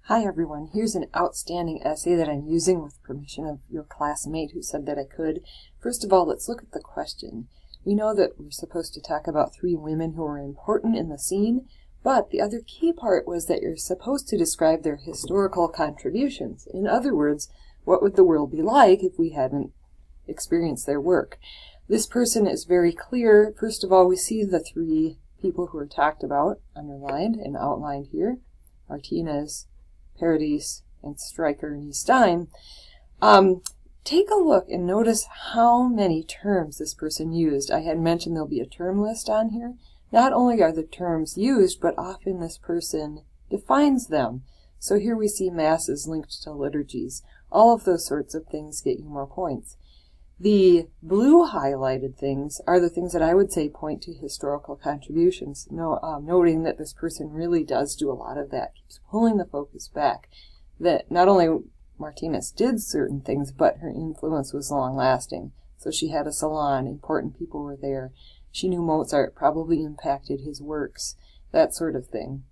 Hi everyone, here's an outstanding essay that I'm using with permission of your classmate who said that I could. First of all, let's look at the question. We know that we're supposed to talk about 3 women who were important in the scene, but the other key part was that you're supposed to describe their historical contributions. In other words, what would the world be like if we hadn't experienced their work? This person is very clear. First of all, we see the 3 people who are talked about, underlined and outlined here. Martinez, Paradis, and Stryker and Stein. Take a look and notice how many terms this person used. I had mentioned there'll be a term list on here. Not only are the terms used, but often this person defines them. So here we see masses linked to liturgies. All of those sorts of things get you more points. The blue highlighted things are the things that I would say point to historical contributions, noting that this person really does do a lot of that, keeps pulling the focus back, that not only Martinez did certain things, but her influence was long-lasting. So she had a salon, important people were there, she knew Mozart probably impacted his works, that sort of thing.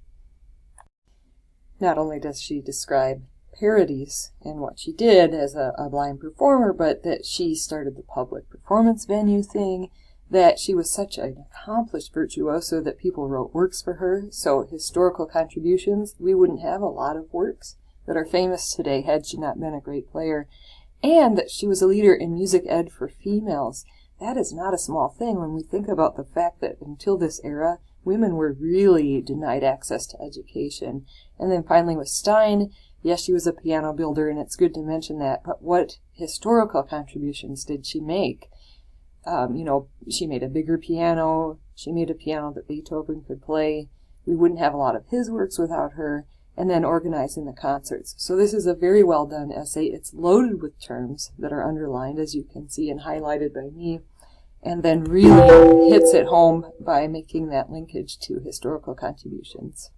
Not only does she describe Paradis and what she did as a blind performer, but that she started the public performance venue thing, that she was such an accomplished virtuoso that people wrote works for her. So historical contributions, we wouldn't have a lot of works that are famous today had she not been a great player. And that she was a leader in music ed for females. That is not a small thing when we think about the fact that until this era, women were really denied access to education. And then finally with Stein, yes, she was a piano builder, and it's good to mention that, but what historical contributions did she make? She made a bigger piano, she made a piano that Beethoven could play. We wouldn't have a lot of his works without her, and then organizing the concerts. So this is a very well done essay. It's loaded with terms that are underlined, as you can see, and highlighted by me, and then really hits it home by making that linkage to historical contributions.